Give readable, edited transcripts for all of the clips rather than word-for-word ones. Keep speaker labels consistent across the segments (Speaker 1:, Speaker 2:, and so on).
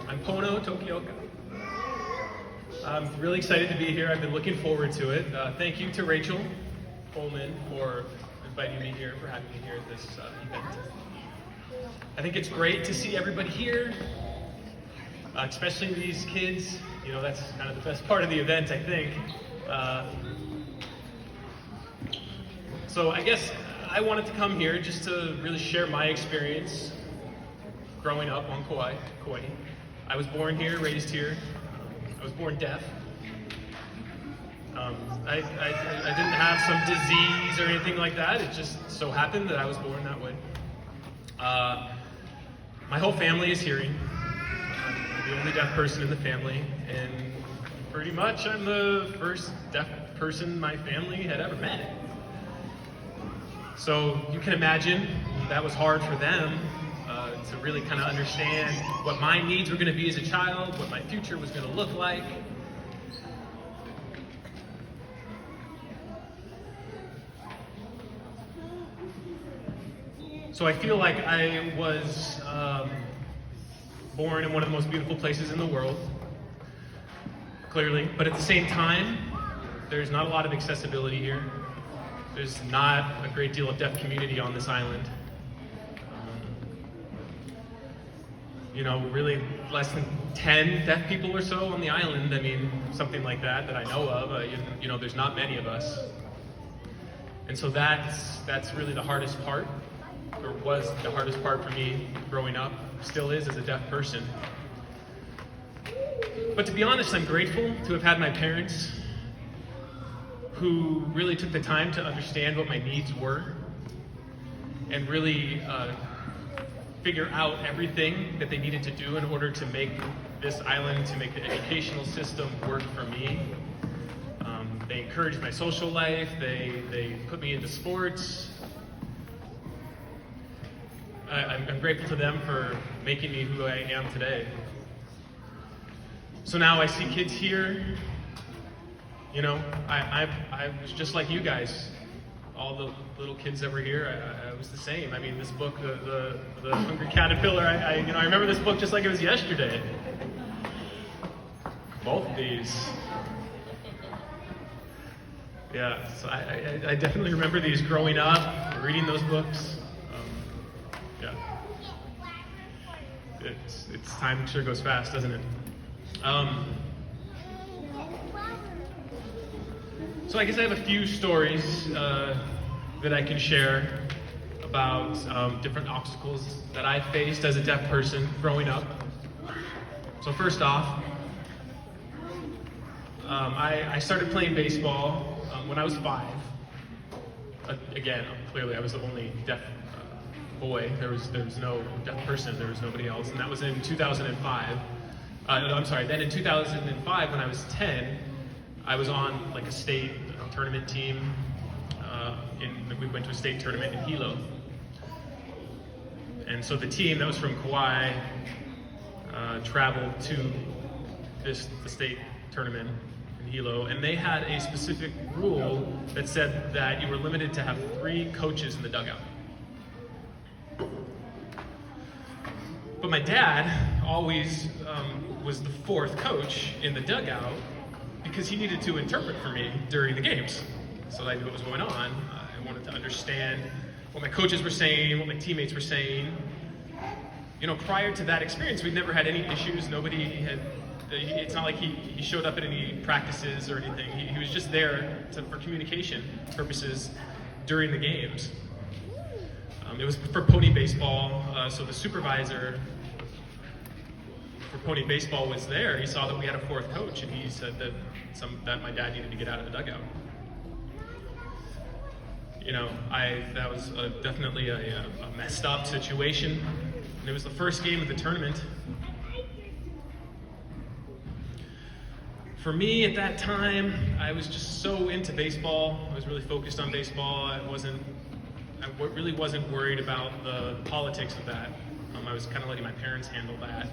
Speaker 1: I'm Pono Tokioka. I'm really excited to be here. I've been looking forward to it. Thank you to Rachel Coleman for inviting me here, for having me here at this event. I think it's great to see everybody here, especially these kids. You know, that's kind of the best part of the event, I think. So I guess I wanted to come here just to really share my experience growing up on Kauai. I was born here, raised here. I was born deaf. I didn't have some disease or anything like that. It just so happened that I was born that way. My whole family is hearing. I'm the only deaf person in the family, and pretty much I'm the first deaf person my family had ever met. So you can imagine that was hard for them to really kind of understand what my needs were going to be as a child, what my future was going to look like. So I feel like I was born in one of the most beautiful places in the world, clearly, but at the same time, there's not a lot of accessibility here. There's not a great deal of deaf community on this island. You know, really less than 10 deaf people or so on the island. I mean, something like that I know of. You know, there's not many of us. And so that's really the hardest part, or was the hardest part for me growing up, still is as a deaf person. But to be honest, I'm grateful to have had my parents who really took the time to understand what my needs were and really figure out everything that they needed to do in order to make this island, to make the educational system work for me. They encouraged my social life, they put me into sports. I'm grateful to them for making me who I am today. So now I see kids here. You know, I was just like you guys. All the little kids that were here, I was the same. I mean, this book, the Hungry Caterpillar, I remember this book just like it was yesterday. Both of these. Yeah, so I definitely remember these growing up, reading those books. Yeah. It's time sure goes fast, doesn't it? So I guess I have a few stories that I can share about different obstacles that I faced as a deaf person growing up. So first off, I started playing baseball when I was 5. Again, clearly I was the only deaf boy. There was no deaf person. There was nobody else, and that was in 2005. Then in 2005, when I was 10, I was on like a state tournament team. We went to a state tournament in Hilo. And so the team that was from Kauai traveled to the state tournament in Hilo, and they had a specific rule that said that you were limited to have 3 coaches in the dugout. But my dad always was the 4th coach in the dugout because he needed to interpret for me during the games. So I knew what was going on. I wanted to understand what my coaches were saying, what my teammates were saying. You know, prior to that experience, we'd never had any issues. Nobody had, it's not like he showed up at any practices or anything. He was just there for communication purposes during the games. It was for pony baseball, so the supervisor for pony baseball was there. He saw that we had a 4th coach, and he said that my dad needed to get out of the dugout. You know, that was definitely a messed up situation. And it was the first game of the tournament. For me at that time, I was just so into baseball. I was really focused on baseball. I really wasn't worried about the politics of that. I was kind of letting my parents handle that.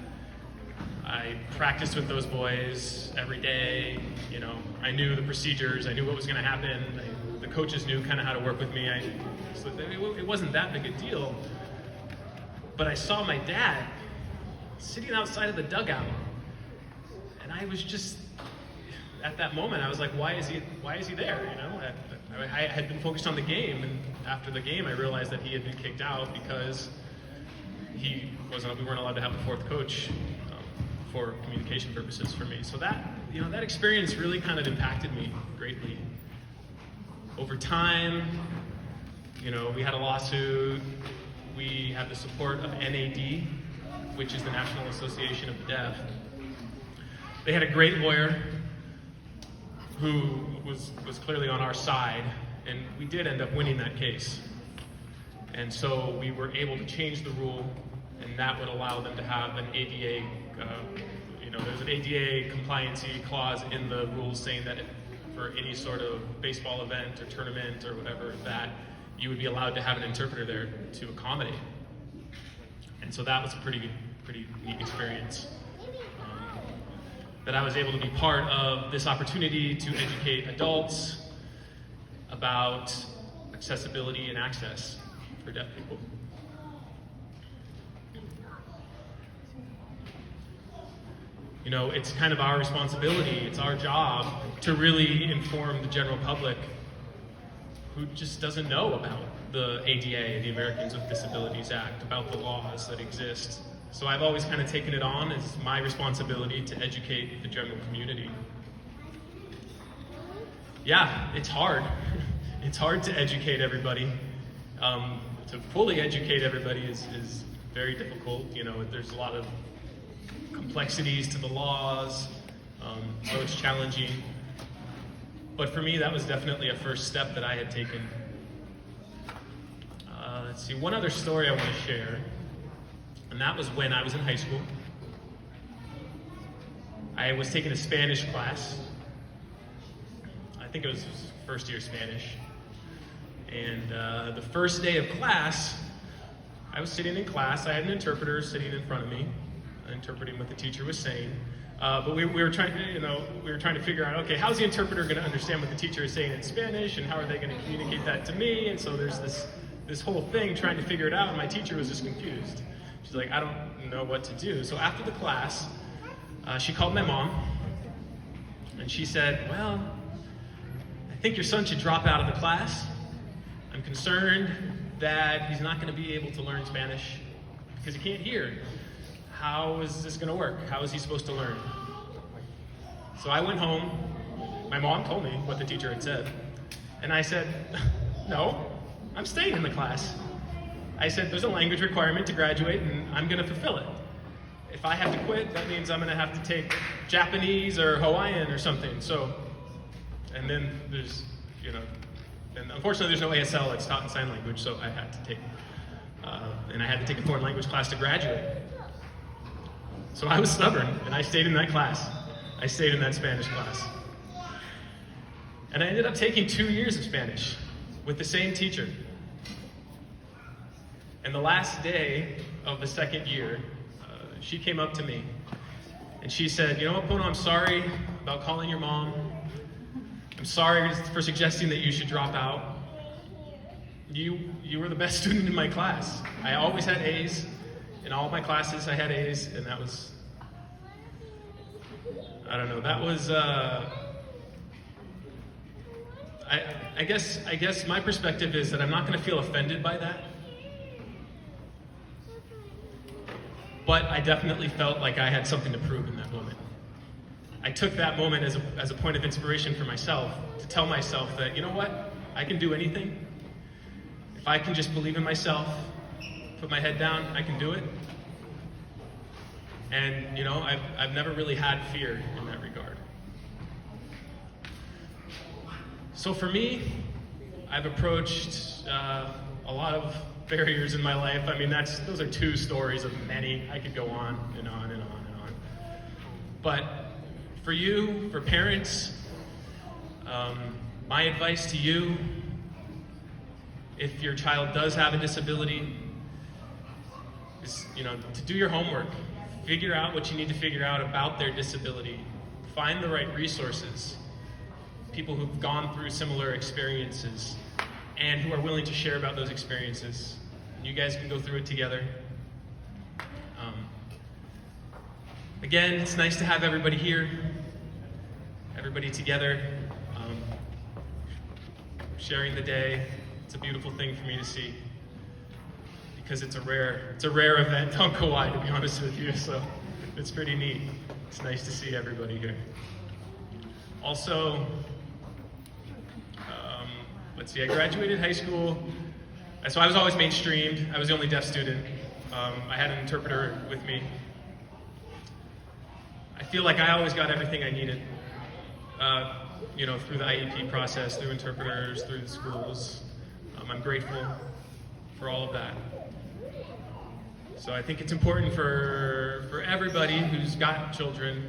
Speaker 1: I practiced with those boys every day. You know, I knew the procedures. I knew what was going to happen. The coaches knew kind of how to work with me. So it wasn't that big a deal. But I saw my dad sitting outside of the dugout. And I was just, at that moment, I was like, why is he there? You know, I had been focused on the game, and after the game, I realized that he had been kicked out because we weren't allowed to have a fourth coach for communication purposes for me. So that experience really kind of impacted me greatly. Over time, we had a lawsuit. We had the support of NAD, which is the National Association of the Deaf. They had a great lawyer who was clearly on our side, and we did end up winning that case. And so we were able to change the rule, and that would allow them to have an ADA, there's an ADA compliancy clause in the rules saying that for any sort of baseball event or tournament or whatever, that you would be allowed to have an interpreter there to accommodate. And so that was a pretty neat experience. That I was able to be part of this opportunity to educate adults about accessibility and access for deaf people. It's kind of our responsibility, it's our job to really inform the general public who just doesn't know about the ADA, the Americans with Disabilities Act, about the laws that exist. So I've always kind of taken it on as my responsibility to educate the general community. Yeah, it's hard. It's hard to educate everybody. To fully educate everybody is very difficult. There's a lot of complexities to the laws, so it's challenging. But for me, that was definitely a first step that I had taken. Let's see, one other story I want to share, and that was when I was in high school. I was taking a Spanish class. I think it was first year Spanish. And the first day of class, I was sitting in class. I had an interpreter sitting in front of me, interpreting what the teacher was saying. But we were trying to figure out, okay, how's the interpreter going to understand what the teacher is saying in Spanish, and how are they going to communicate that to me? And so there's this whole thing trying to figure it out, and my teacher was just confused. She's like, I don't know what to do. So after the class, she called my mom, and she said, well, I think your son should drop out of the class. I'm concerned that he's not going to be able to learn Spanish because he can't hear. How is this going to work? How is he supposed to learn? So I went home. My mom told me what the teacher had said. And I said, no, I'm staying in the class. I said, there's a language requirement to graduate, and I'm going to fulfill it. If I have to quit, that means I'm going to have to take Japanese or Hawaiian or something. So, and then there's, and unfortunately there's no ASL that's taught in sign language, so I had to take, and I had to take a foreign language class to graduate. So I was stubborn, and I stayed in that class. I stayed in that Spanish class. And I ended up taking 2 years of Spanish with the same teacher. And the last day of the second year, she came up to me, and she said, you know what, Pono, I'm sorry about calling your mom. I'm sorry for suggesting that you should drop out. You were the best student in my class. I always had A's. In all of my classes, I had A's, and that was, I guess my perspective is that I'm not going to feel offended by that. But I definitely felt like I had something to prove in that moment. I took that moment as a point of inspiration for myself, to tell myself that, you know what, I can do anything. If I can just believe in myself, put my head down, I can do it. And, I've never really had fear in that regard. So for me, I've approached a lot of barriers in my life. I mean, those are two stories of many. I could go on and on and on and on. But for you, for parents, my advice to you, if your child does have a disability, is, to do your homework. Figure out what you need to figure out about their disability. Find the right resources. People who've gone through similar experiences and who are willing to share about those experiences. You guys can go through it together. Again, it's nice to have everybody here, everybody together, sharing the day. It's a beautiful thing for me to see because it's a rare event on Kauai, to be honest with you. So it's pretty neat. It's nice to see everybody here. Also, let's see, I graduated high school, so I was always mainstreamed. I was the only deaf student. I had an interpreter with me. I feel like I always got everything I needed, through the IEP process, through interpreters, through the schools. I'm grateful for all of that. So I think it's important for everybody who's got children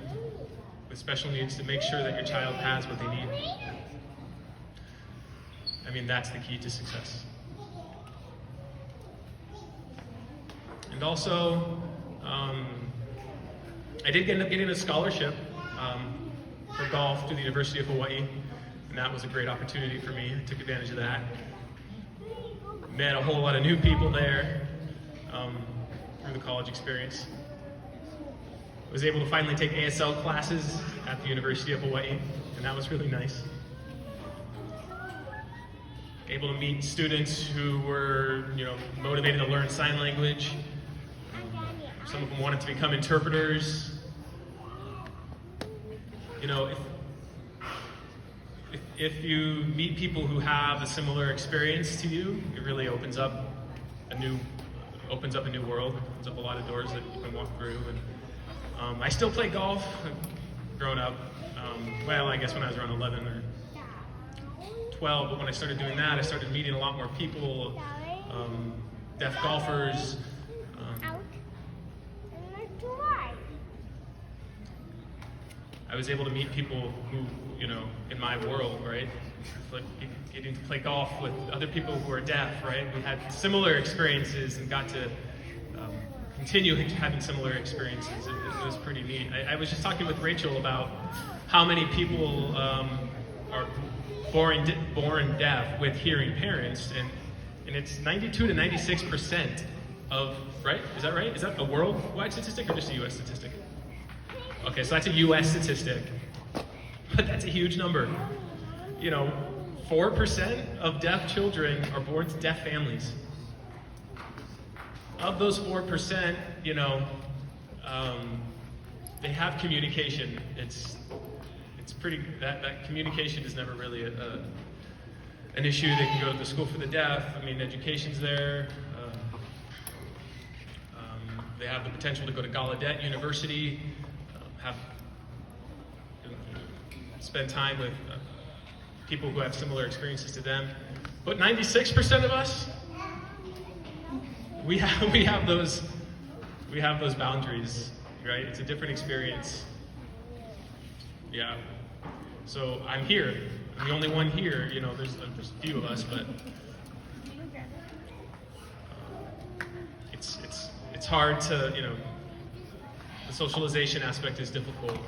Speaker 1: with special needs to make sure that your child has what they need. I mean, that's the key to success. And also, I did end up getting a scholarship for golf to the University of Hawaii, and that was a great opportunity for me. I took advantage of that. Met a whole lot of new people there through the college experience. I was able to finally take ASL classes at the University of Hawaii, and that was really nice. Able to meet students who were, motivated to learn sign language. Some of them wanted to become interpreters. If you meet people who have a similar experience to you, it really opens up a new world, opens up a lot of doors that you can walk through. And I still play golf. I've grown up, I guess when I was around 11 or 12, but when I started doing that, I started meeting a lot more people, deaf golfers. I was able to meet people who, in my world, right? Like getting to play golf with other people who are deaf, right? We had similar experiences and got to continue having similar experiences. It was pretty neat. I was just talking with Rachel about how many people are born deaf with hearing parents, and it's 92 to 96% of, right? Is that right? Is that a worldwide statistic or just a U.S. statistic? Okay, so that's a U.S. statistic, but that's a huge number. 4% of deaf children are born to deaf families. Of those 4%, they have communication. It's pretty, that communication is never really an issue. They can go to the school for the deaf. I mean, education's there. They have the potential to go to Gallaudet University, spend time with people who have similar experiences to them. But 96% of us, we have those boundaries, right? It's a different experience. Yeah. So I'm here. I'm the only one here. There's a few of us, but it's hard to, the socialization aspect is difficult.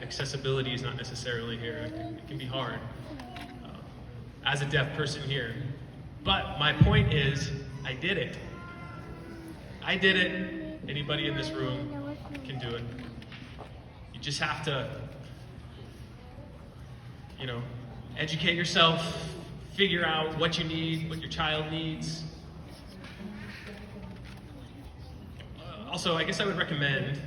Speaker 1: Accessibility is not necessarily here. It can be hard as a deaf person here. But my point is, I did it. I did it. Anybody in this room can do it. You just have to, educate yourself, figure out what you need, what your child needs. Also, I guess I would recommend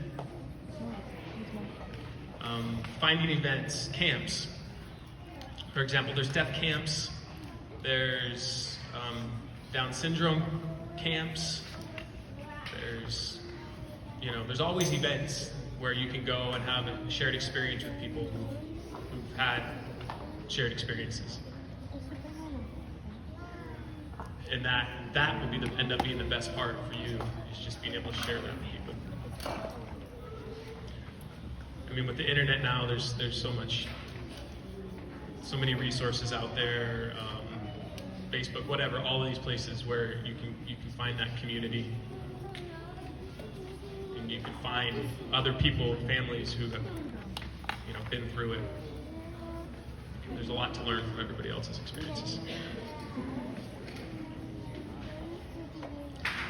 Speaker 1: finding events, camps. For example, there's deaf camps, there's Down syndrome camps, there's always events where you can go and have a shared experience with people who've had shared experiences. And that will end up being the best part for you, is just being able to share that with people. I mean, with the internet now, there's so many resources out there, Facebook, whatever, all of these places where you can find that community, and you can find other people, families who have, been through it. There's a lot to learn from everybody else's experiences.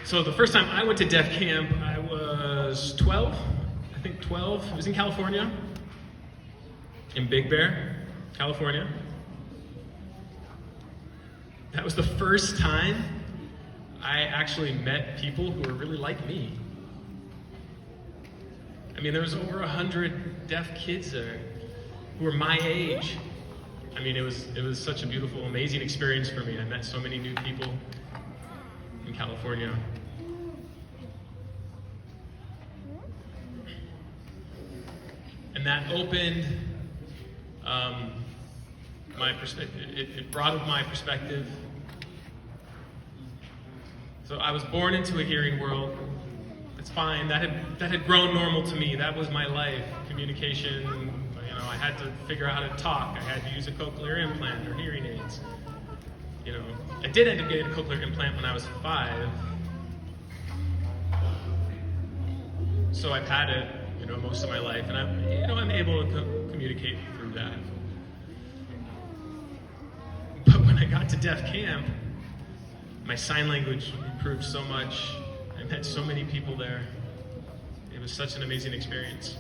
Speaker 1: So the first time I went to Deaf Camp, I was 12. think 12. It was in California, in Big Bear, California. That was the first time I actually met people who were really like me. I mean, there was over 100 deaf kids there who were my age. I mean, it was such a beautiful, amazing experience for me. I met so many new people in California. And that opened my perspective. It broadened my perspective. So I was born into a hearing world. It's fine. That had grown normal to me. That was my life. Communication. You know, I had to figure out how to talk. I had to use a cochlear implant or hearing aids. You know, I did end up getting a cochlear implant when I was 5. So I've had it, you know, most of my life, and I'm able to communicate through that. But when I got to Deaf Camp, my sign language improved so much. I met so many people there. It was such an amazing experience.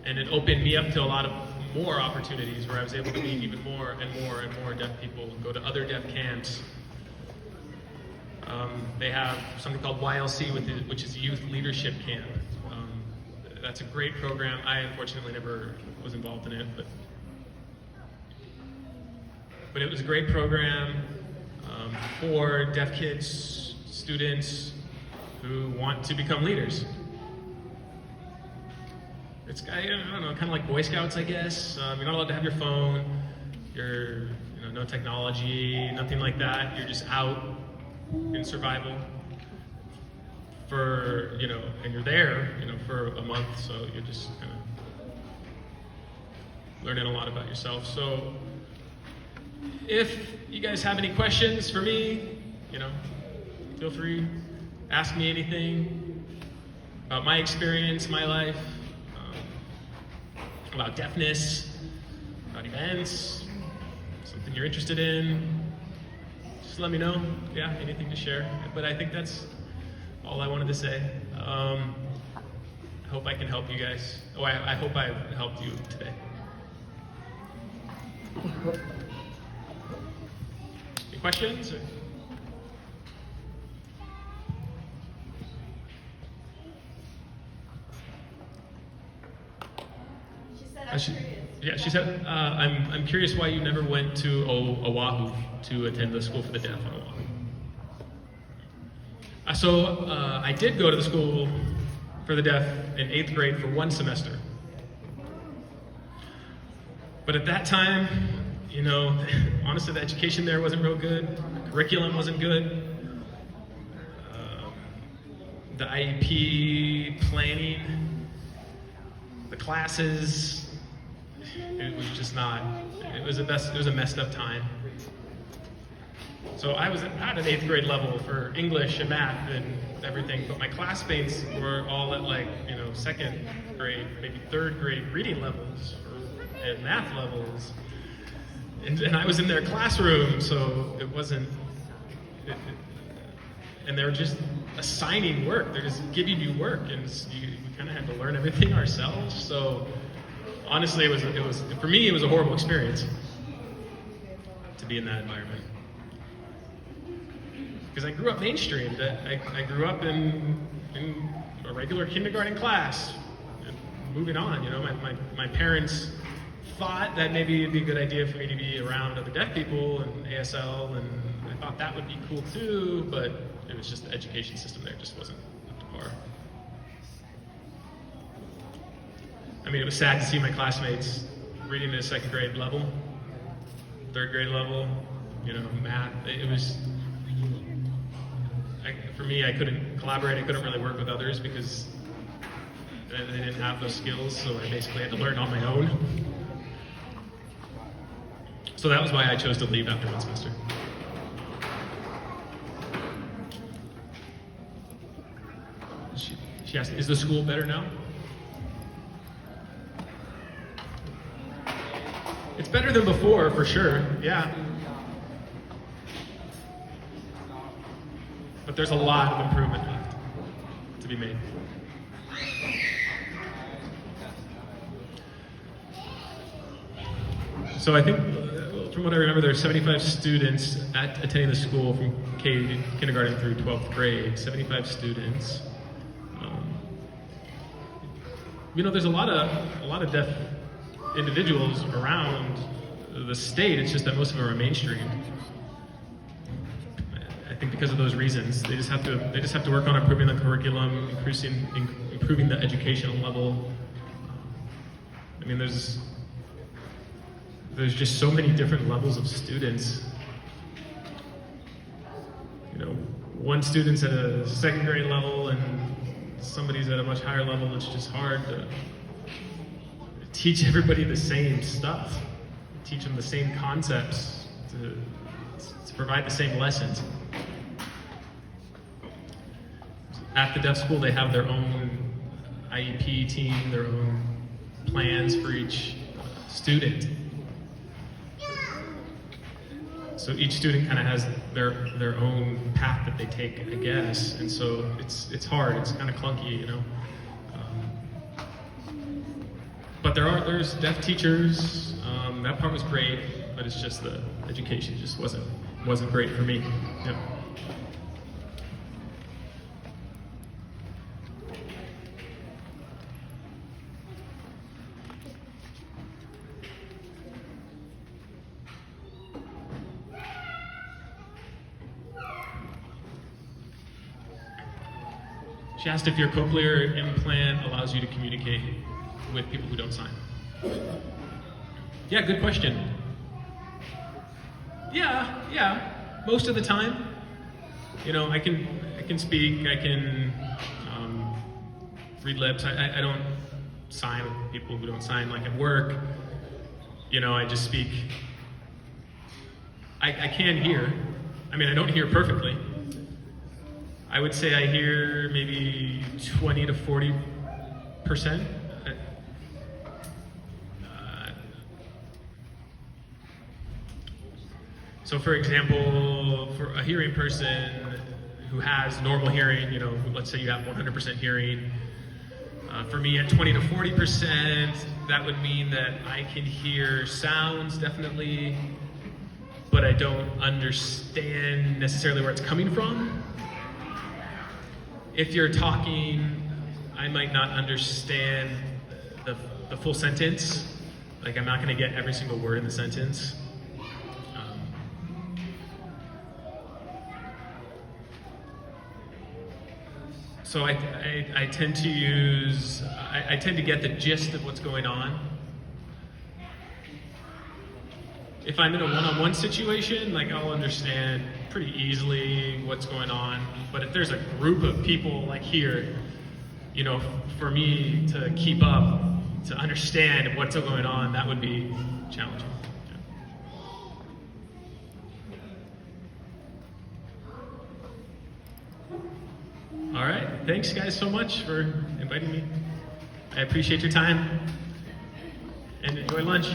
Speaker 1: And it opened me up to a lot of more opportunities where I was able to meet even more and more and more deaf people, go to other deaf camps. They have something called YLC, which is Youth Leadership Camp. That's a great program. I unfortunately never was involved in it, but it was a great program for deaf kids, students who want to become leaders. It's, I don't know, kind of like Boy Scouts, I guess. You're not allowed to have your phone. You're, no technology, nothing like that. You're just out in survival for, and you're there, for a month. So you're just kind of learning a lot about yourself. So if you guys have any questions for me, feel free, ask me anything about my experience, my life, about deafness, about events, something you're interested in. Just let me know. Yeah, anything to share. But I think that's all I wanted to say. I hope I can help you guys. I hope I helped you today. Any questions? She said, I'm curious why you never went to Oahu to attend the School for the Deaf on Oahu. So I did go to the School for the Deaf in 8th grade for 1 semester. But at that time, honestly, the education there wasn't real good. The curriculum wasn't good. The IEP planning, the classes, it was just not. It was a messed up time. So I was at an 8th grade level for English and math and everything, but my classmates were all at 2nd grade, maybe 3rd grade reading levels and math levels. And I was in their classroom, so it wasn't, and they were just assigning work. They're just giving you work, and we kind of had to learn everything ourselves. So honestly, it was for me, it was a horrible experience to be in that environment. Because I grew up mainstreamed. I grew up in a regular kindergarten class. And moving on, my parents thought that maybe it'd be a good idea for me to be around other deaf people and ASL, and I thought that would be cool too, but it was just the education system there just wasn't up to par. I mean, it was sad to see my classmates reading at a 2nd grade level, 3rd grade level, math. It was, for me, I couldn't collaborate. I couldn't really work with others because they didn't have those skills, so I basically had to learn on my own. So that was why I chose to leave after 1 semester. She asked, is the school better now? It's better than before, for sure, yeah. But there's a lot of improvement left. be made. So I think, from what I remember, there are 75 students attending the school from kindergarten through 12th grade. 75 students. There's a lot of deaf individuals around the state. It's just that most of them are mainstream. I think because of those reasons, they just have to work on improving the curriculum, improving the educational level. I mean, there's just so many different levels of students. One student's at a second grade level and somebody's at a much higher level. It's just hard to teach everybody the same stuff, teach them the same concepts, to provide the same lessons. At the deaf school, they have their own IEP team, their own plans for each student. So each student kind of has their own path that they take, I guess, and so it's hard. It's kind of clunky, But there's deaf teachers. That part was great, but it's just the education just wasn't great for me. Yep. She asked if your cochlear implant allows you to communicate with people who don't sign. Yeah, good question. Yeah. Most of the time, I can speak, I can read lips. I don't sign with people who don't sign. Like at work, I just speak. I can hear. I mean, I don't hear perfectly. I would say I hear maybe 20 to 40%. So for example, for a hearing person who has normal hearing, let's say you have 100% hearing, for me at 20 to 40%, that would mean that I can hear sounds definitely, but I don't understand necessarily where it's coming from. If you're talking, I might not understand the full sentence. Like I'm not going to get every single word in the sentence. So I tend to get the gist of what's going on. If I'm in a one-on-one situation, like I'll understand pretty easily what's going on. But if there's a group of people like here, for me to keep up, to understand what's going on, that would be challenging. Yeah. All right, thanks guys so much for inviting me. I appreciate your time and enjoy lunch.